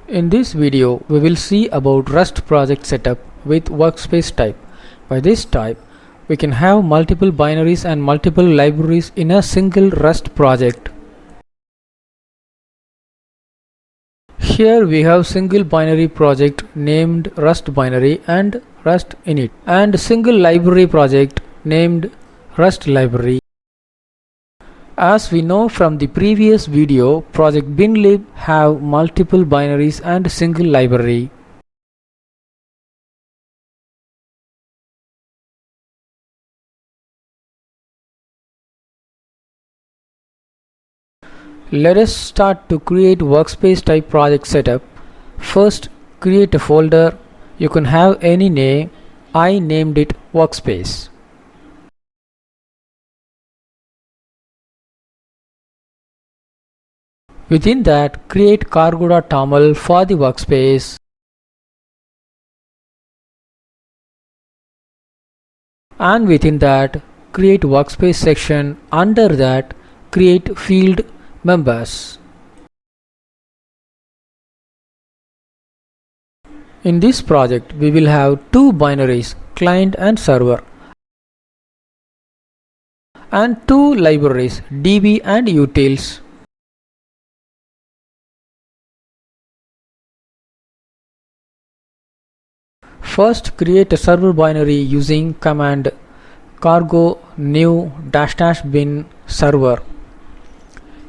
In this video, we will see about Rust project setup with workspace type. By this type, we can have multiple binaries and multiple libraries in a single Rust project. Here we have single binary project named Rust binary and Rust init, and single library project named Rust library. As we know from the previous video, project binlib have multiple binaries and single library. Let us start to create workspace type project setup. First, create a folder. You can have any name. I named it workspace. Within that, create cargo.toml for the workspace. And within that, create workspace section. Under that, create field members. In this project, we will have two binaries, client and server, and two libraries, db and utils. First, create a server binary using command cargo new --bin server.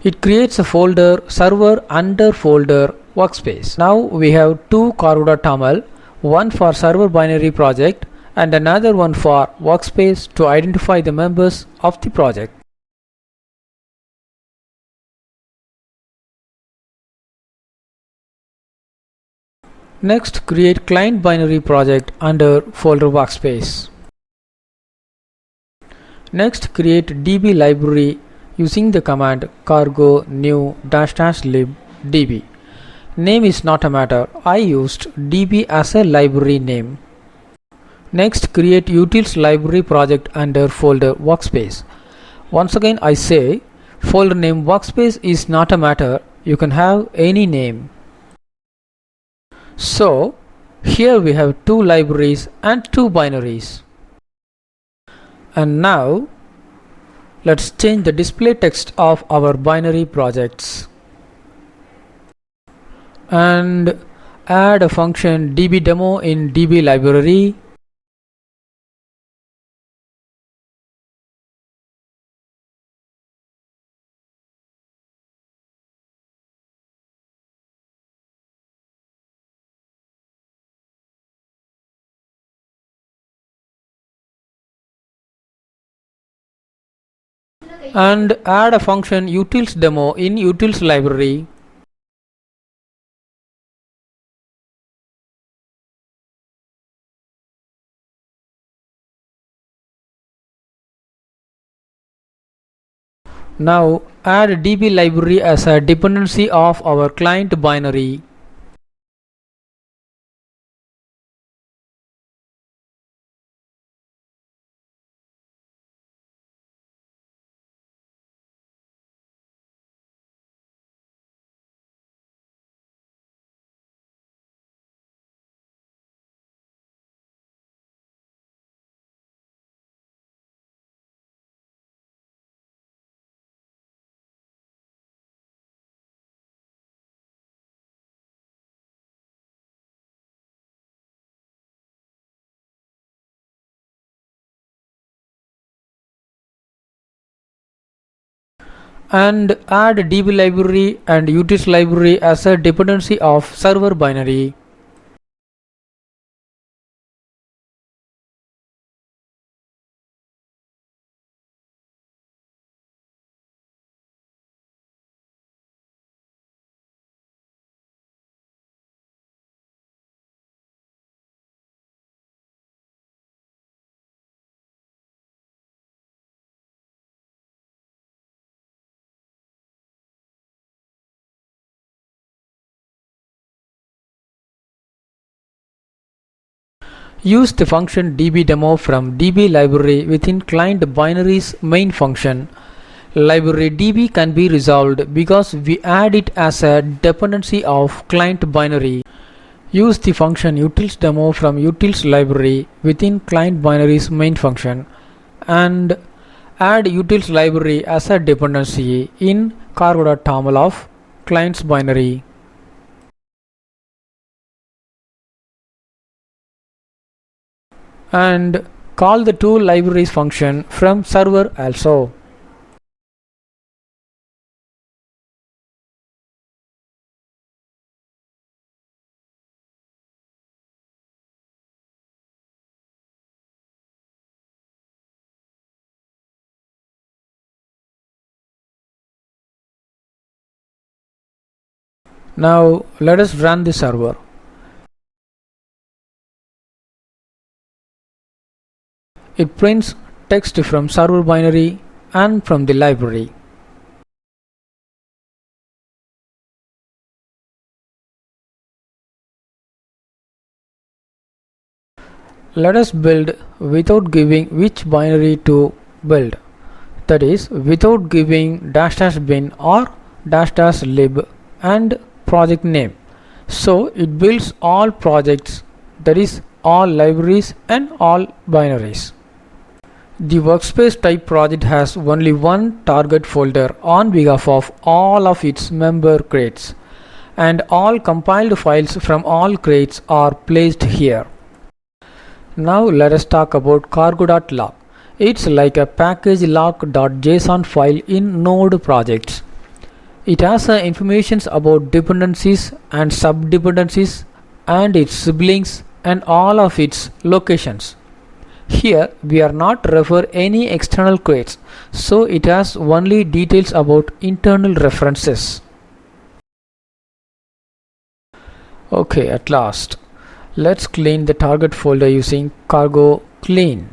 It creates a folder server under folder workspace. Now we have two cargo.toml, one for server binary project and another one for workspace to identify the members of the project. Next, create client binary project under folder workspace. Next, create db library using the command cargo new --lib db. Name is not a matter. I used db as a library name. Next, create utils library project under folder workspace. Once again I say, folder name workspace is not a matter. You can have any name. So, here we have two libraries and two binaries. And now, let's change the display text of our binary projects. And add a function dbdemo in db library. And add a function utilsDemo in utils library. Now add db library as a dependency of our client binary. And add db library and utils library as a dependency of server binary. Use the function dbdemo from db library within client binary's main function. Library DB can be resolved because we add it as a dependency of client binary. Use the function utilsDemo from utils library within client binary's main function and add utils library as a dependency in cargo.toml of client's binary. And call the tool libraries function from server also. Now let us run the server. It prints text from server binary and from the library. Let us build without giving which binary to build. That is, without giving --bin or --lib and project name. So it builds all projects, that is all libraries and all binaries. The workspace type project has only one target folder on behalf of all of its member crates, and all compiled files from all crates are placed here. Now let us talk about cargo.log. It's like a package log.json file in Node projects. It has information about dependencies and subdependencies and its siblings and all of its locations. Here we are not refer any external crates, so it has only details about internal references. Okay, at last let's clean the target folder using cargo clean.